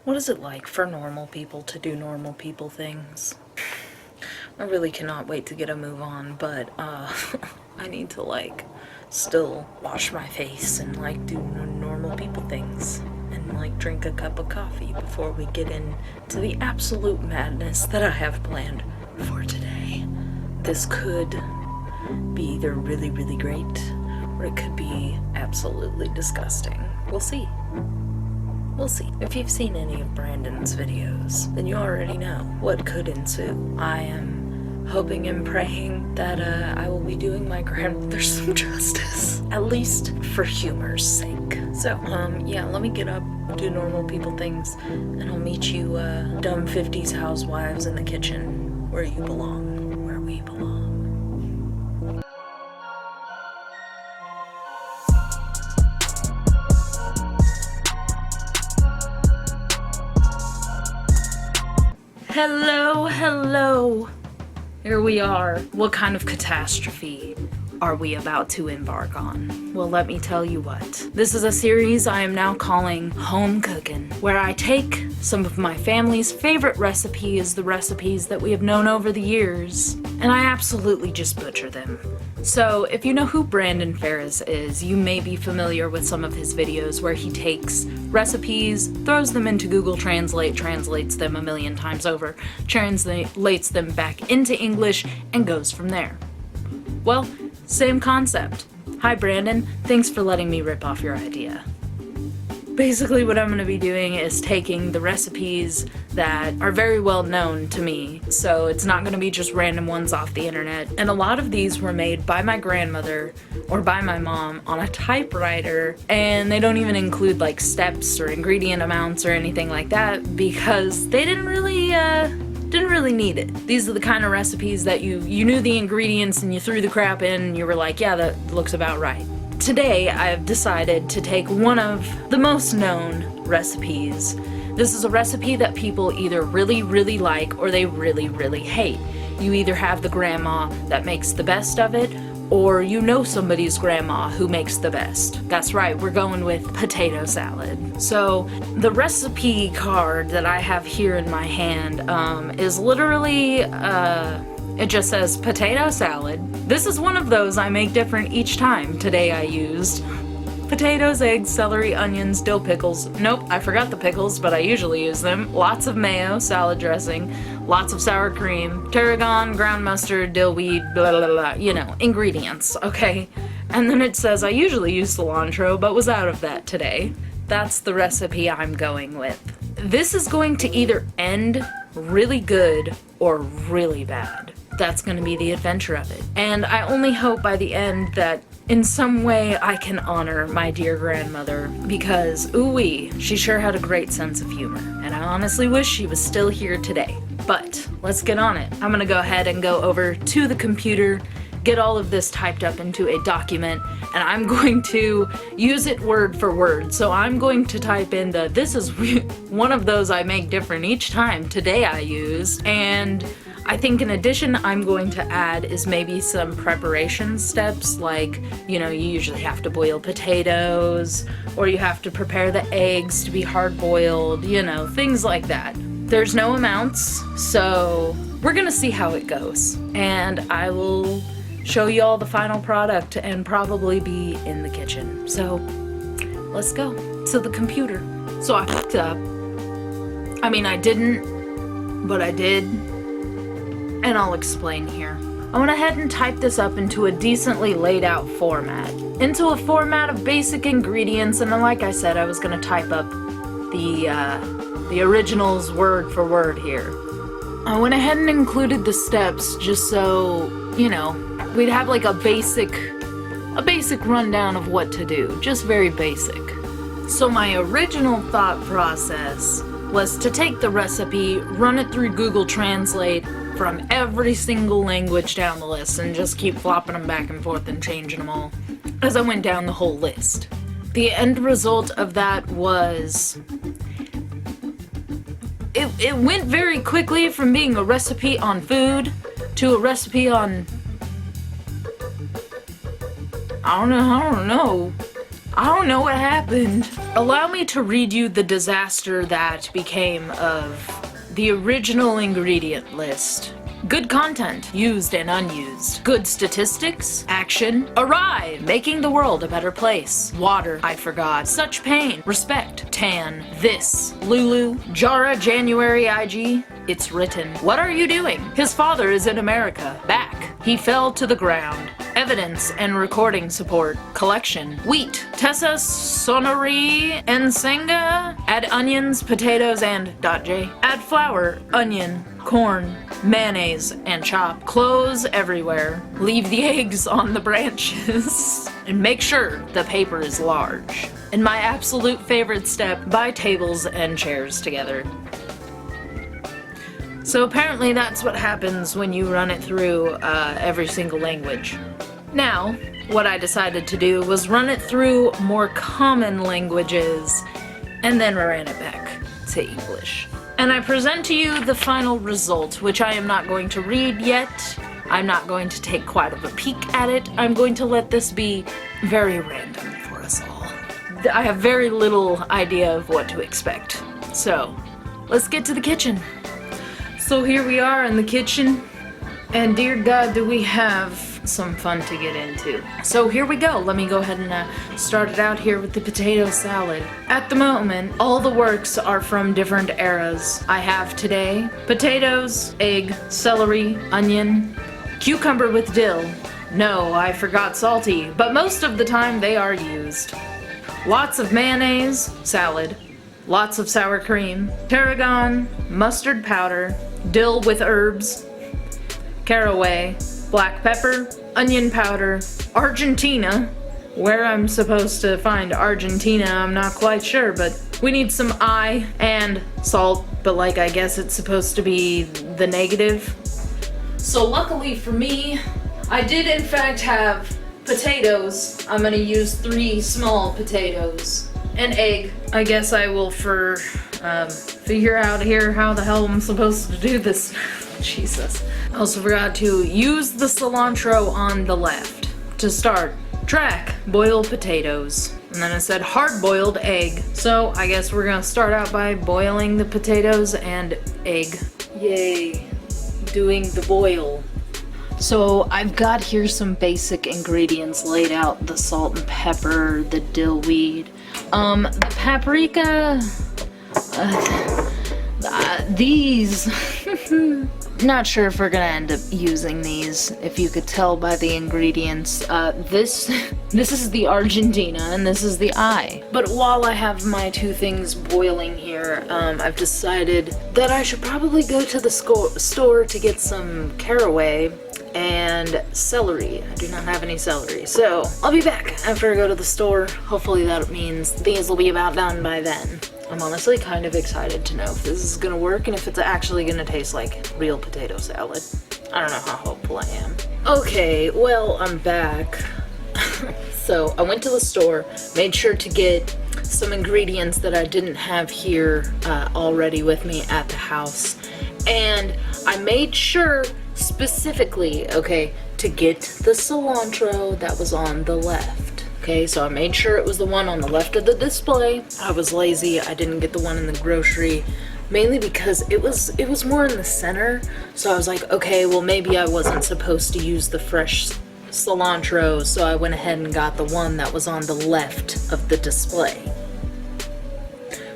What is it like for normal people to do normal people things? I really cannot wait to get a move on, but I need to like still wash my face and like do normal people things and like drink a cup of coffee before we get into the absolute madness that I have planned for today. This could be either really, really great or it could be absolutely disgusting. We'll see. We'll see. If you've seen any of Brandon's videos, then you already know what could ensue. I am hoping and praying that I will be doing my grandmother some justice, at least for humor's sake. So, yeah, let me get up, do normal people things, and I'll meet you, dumb 50s housewives in the kitchen where you belong, where we belong. Hello. Here we are. What kind of catastrophe are we about to embark on? Well, let me tell you what. This is a series I am now calling Home Cookin', where I take some of my family's favorite recipes, the recipes that we have known over the years, and I absolutely just butcher them. So, if you know who Brandon Ferris is, you may be familiar with some of his videos where he takes recipes, throws them into Google Translate, translates them a million times over, translates them back into English, and goes from there. Well, same concept. Hi Brandon, thanks for letting me rip off your idea. Basically what I'm going to be doing is taking the recipes that are very well known to me, so it's not going to be just random ones off the internet. And a lot of these were made by my grandmother or by my mom on a typewriter, and they don't even include like steps or ingredient amounts or anything like that because they didn't really need it. These are the kind of recipes that you knew the ingredients and you threw the crap in and you were like, yeah, that looks about right. Today, I've decided to take one of the most known recipes. This is a recipe that people either really, really like or they really, really hate. You either have the grandma that makes the best of it, or you know somebody's grandma who makes the best. That's right, we're going with potato salad. So, the recipe card that I have here in my hand is literally, it just says potato salad. This is one of those I make different each time. Today I used potatoes, eggs, celery, onions, dill pickles. Nope, I forgot the pickles, but I usually use them. Lots of mayo, salad dressing, lots of sour cream, tarragon, ground mustard, dill weed, blah, blah, blah, you know, ingredients, okay? And then it says I usually use cilantro, but was out of that today. That's the recipe I'm going with. This is going to either end really good or really bad. That's going to be the adventure of it. And I only hope by the end that in some way I can honor my dear grandmother because, ooh-wee, she sure had a great sense of humor. And I honestly wish she was still here today. But let's get on it. I'm going to go ahead and go over to the computer, get all of this typed up into a document, and I'm going to use it word for word. So I'm going to type in this is one of those I make different each time. Today I used, and I think in addition I'm going to add is maybe some preparation steps, like, you know, you usually have to boil potatoes, or you have to prepare the eggs to be hard-boiled, you know, things like that. There's no amounts, so we're gonna see how it goes. And I will show you all the final product and probably be in the kitchen. So let's go to the computer. So I picked up, I mean I didn't, but I did. And I'll explain here. I went ahead and typed this up into a decently laid out format. Into a format of basic ingredients, and then like I said, I was gonna type up the originals word for word here. I went ahead and included the steps just so, you know, we'd have like a basic rundown of what to do, just very basic. So my original thought process was to take the recipe, run it through Google Translate from every single language down the list and just keep flopping them back and forth and changing them all as I went down the whole list. The end result of that was it went very quickly from being a recipe on food to a recipe on I don't know what happened. Allow me to read you the disaster that became of the original ingredient list. Good content, used and unused. Good statistics, action, arrive, making the world a better place. Water, I forgot. Such pain, respect, tan, this, Lulu, Jara, January, IG, it's written. What are you doing? His father is in America. Back. He fell to the ground. Evidence and recording support. Collection. Wheat. Tessa Sonori Ensenga. Add onions, potatoes, and .j. Add flour, onion, corn, mayonnaise, and chop. Clothes everywhere. Leave the eggs on the branches. And make sure the paper is large. And my absolute favorite step, buy tables and chairs together. So apparently that's what happens when you run it through every single language. Now, what I decided to do was run it through more common languages and then ran it back to English. And I present to you the final result, which I am not going to read yet. I'm not going to take quite of a peek at it. I'm going to let this be very random for us all. I have very little idea of what to expect. So, let's get to the kitchen. So here we are in the kitchen, and dear God, do we have some fun to get into. So here we go. Let me go ahead and start it out here with the potato salad. At the moment, all the works are from different eras. I have today potatoes, egg, celery, onion, cucumber with dill. No, I forgot salty, but most of the time they are used. Lots of mayonnaise, salad, lots of sour cream, tarragon, mustard powder, dill with herbs, caraway, black pepper, onion powder, Argentina. Where I'm supposed to find Argentina, I'm not quite sure, but we need some and salt, but like I guess it's supposed to be the negative. So luckily for me, I did in fact have potatoes. I'm gonna use 3 small potatoes. An egg. I guess I will figure out here how the hell I'm supposed to do this. Jesus. I also forgot to use the cilantro on the left. To start, track, boil potatoes. And then it said hard-boiled egg. So I guess we're gonna start out by boiling the potatoes and egg. Yay. Doing the boil. So I've got here some basic ingredients laid out. The salt and pepper, the dill weed, the paprika, these. Not sure if we're gonna end up using these, if you could tell by the ingredients. This is the Argentina and this is the But while I have my 2 things boiling here, I've decided that I should probably go to the store to get some caraway and celery. I do not have any celery, so I'll be back after I go to the store. Hopefully that means these will be about done by then. I'm honestly kind of excited to know if this is gonna work and if it's actually gonna taste like real potato salad. I don't know how hopeful I am. Okay, well, I'm back. So I went to the store, made sure to get some ingredients that I didn't have here already with me at the house. And I made sure specifically, okay, to get the cilantro that was on the left. Okay, so I made sure it was the one on the left of the display. I was lazy, I didn't get the one in the grocery, mainly because it was more in the center. So I was like, okay, well maybe I wasn't supposed to use the fresh cilantro, so I went ahead and got the one that was on the left of the display.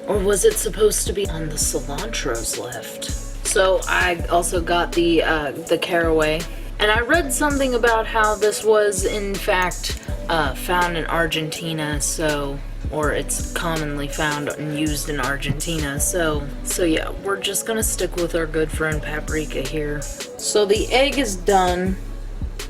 Or was it supposed to be on the cilantro's left? So I also got the caraway. And I read something about how this was in fact found in Argentina, or it's commonly found and used in Argentina, so yeah, we're just gonna stick with our good friend paprika here. So the egg is done,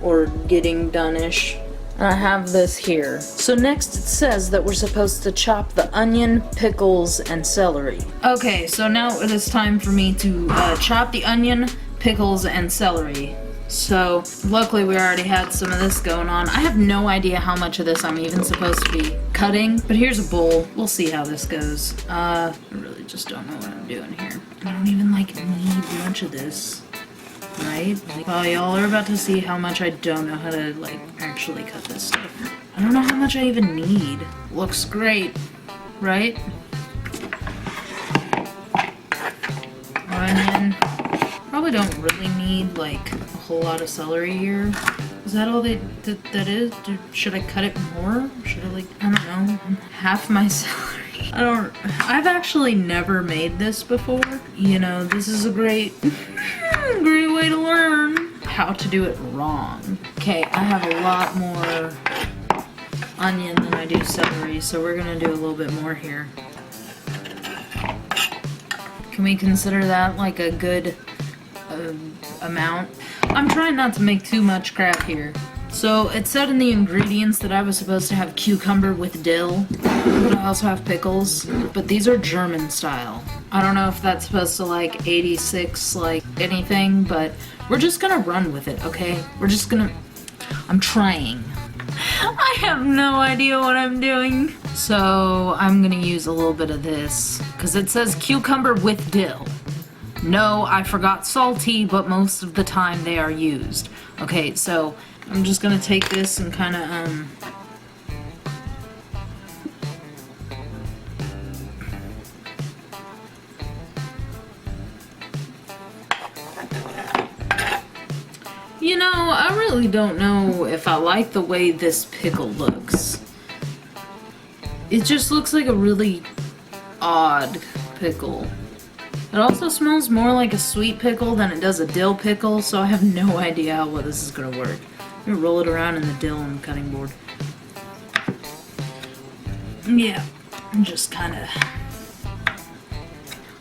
or getting done-ish. And I have this here. So next it says that we're supposed to chop the onion, pickles, and celery. Okay, so now it is time for me to chop the onion, pickles, and celery. So luckily we already had some of this going on. I have no idea how much of this I'm even supposed to be cutting, but here's a bowl. We'll see how this goes. I really just don't know what I'm doing here. I don't even need much of this. Right? Well, y'all are about to see how much I don't know how to actually cut this stuff. I don't know how much I even need. Looks great. right? Onion. Probably don't really need like a whole lot of celery here. Is that all that is? Should I cut it more? Should I like, I don't know, half my celery? I've actually never made this before. You know, this is a great way to learn how to do it wrong. Okay, I have a lot more onion than I do celery, so we're gonna do a little bit more here. Can we consider that like a good amount? I'm trying not to make too much crap here. So it said in the ingredients that I was supposed to have cucumber with dill, but I also have pickles, but these are German style. I don't know if that's supposed to like 86 like anything, but we're just gonna run with it, okay? I'm trying. I have no idea what I'm doing. So I'm gonna use a little bit of this, because it says cucumber with dill. No, I forgot salty, but most of the time they are used. Okay, so I'm just gonna take this and kind of, you know, I really don't know if I like the way this pickle looks. It just looks like a really odd pickle. It also smells more like a sweet pickle than it does a dill pickle, so I have no idea how well this is gonna work. I'm gonna roll it around in the dill on the cutting board. Yeah, I'm just kinda...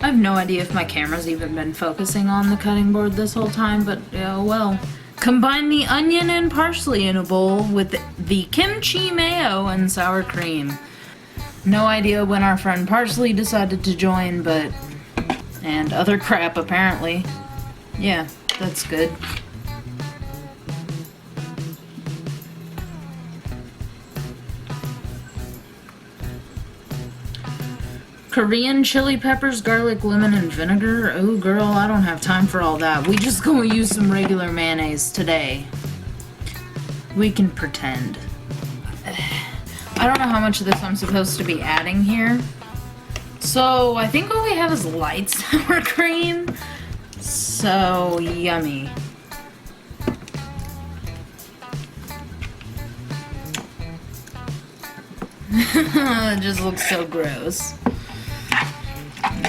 I have no idea if my camera's even been focusing on the cutting board this whole time, but yeah, well. Combine the onion and parsley in a bowl with the kimchi mayo and sour cream. No idea when our friend Parsley decided to join, but... and other crap, apparently. Yeah, that's good. Korean chili peppers, garlic, lemon, and vinegar. Oh, girl, I don't have time for all that. We just gonna use some regular mayonnaise today. We can pretend. I don't know how much of this I'm supposed to be adding here. So, I think all we have is light sour cream. So, yummy. It just looks so gross.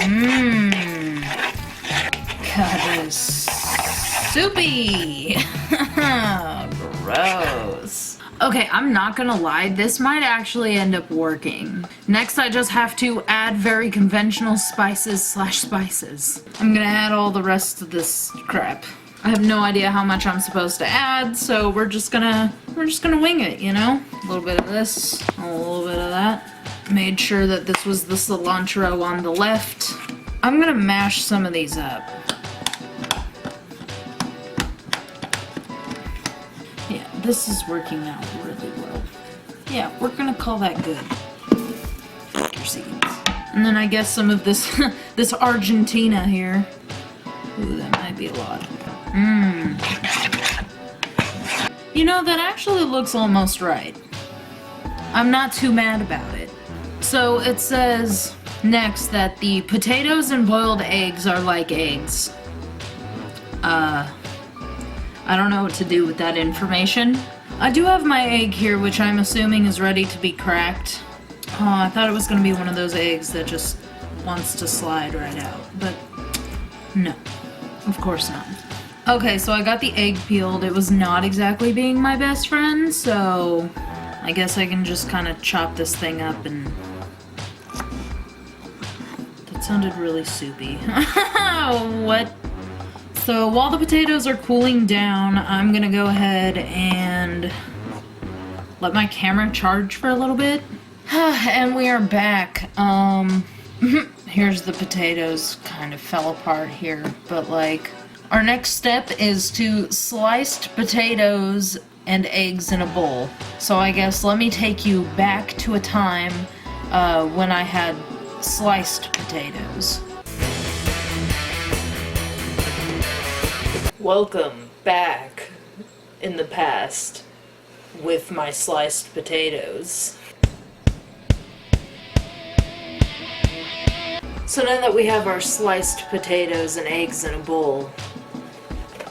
Mmm. God, that is soupy. Gross. Okay, I'm not gonna lie, this might actually end up working. Next, I just have to add very conventional spices. I'm gonna add all the rest of this crap. I have no idea how much I'm supposed to add, so we're just gonna wing it, you know? A little bit of this, a little bit of that. Made sure that this was the cilantro on the left. I'm gonna mash some of these up. Yeah, this is working out really well. Yeah, we're gonna call that good. And then I guess some of this this Argentina here. Ooh, that might be a lot. Mmm. You know, that actually looks almost right. I'm not too mad about it. So it says next that the potatoes and boiled eggs are like eggs. I don't know what to do with that information. I do have my egg here, which I'm assuming is ready to be cracked. Oh, I thought it was gonna be one of those eggs that just wants to slide right out, but no, of course not. Okay, so I got the egg peeled. It was not exactly being my best friend, so I guess I can just kind of chop this thing up and... That sounded really soupy. What? So while the potatoes are cooling down, I'm gonna go ahead and let my camera charge for a little bit. And we are back. Here's the potatoes. Kind of fell apart here, but like... Our next step is to sliced potatoes and eggs in a bowl. So I guess let me take you back to a time when I had sliced potatoes. Welcome back in the past with my sliced potatoes. So now that we have our sliced potatoes and eggs in a bowl,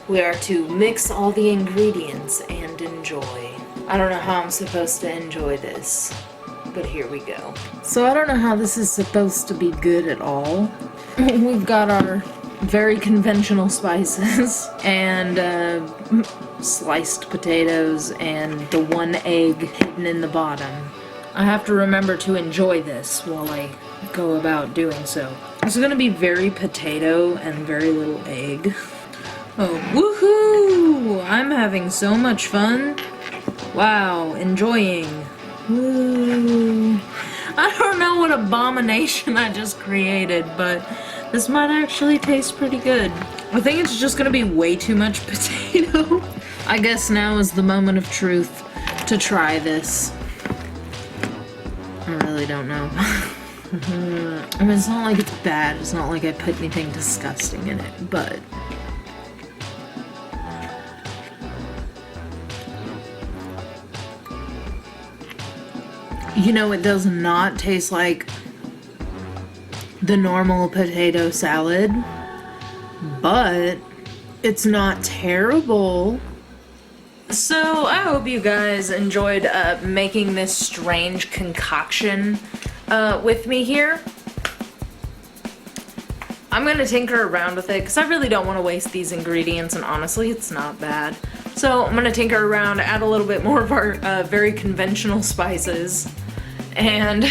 we are to mix all the ingredients and enjoy. I don't know how I'm supposed to enjoy this, but here we go. So I don't know how this is supposed to be good at all. We've got our very conventional spices and sliced potatoes and the one egg hidden in the bottom. I have to remember to enjoy this while I go about doing so. It's gonna be very potato and very little egg. Oh, woohoo! I'm having so much fun. Wow, enjoying. Woo. I don't know what abomination I just created, but this might actually taste pretty good. I think it's just gonna be way too much potato. I guess now is the moment of truth to try this. I really don't know. I mean, it's not like it's bad. It's not like I put anything disgusting in it, but... You know, it does not taste like the normal potato salad, but it's not terrible. So I hope you guys enjoyed making this strange concoction with me here. I'm gonna tinker around with it because I really don't want to waste these ingredients, and honestly it's not bad. So I'm gonna tinker around, add a little bit more of our very conventional spices, and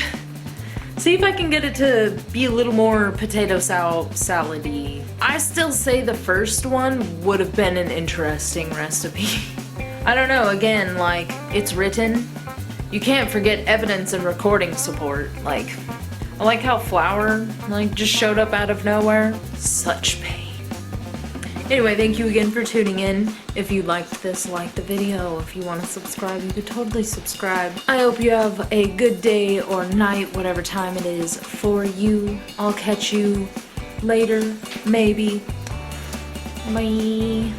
see if I can get it to be a little more potato salad-y. I still say the first one would have been an interesting recipe. I don't know, again, like, it's written. You can't forget evidence and recording support. Like, I like how flour, like, just showed up out of nowhere. Such pain. Anyway, thank you again for tuning in. If you liked this, like the video. If you want to subscribe, you could totally subscribe. I hope you have a good day or night, whatever time it is for you. I'll catch you later, maybe. Bye.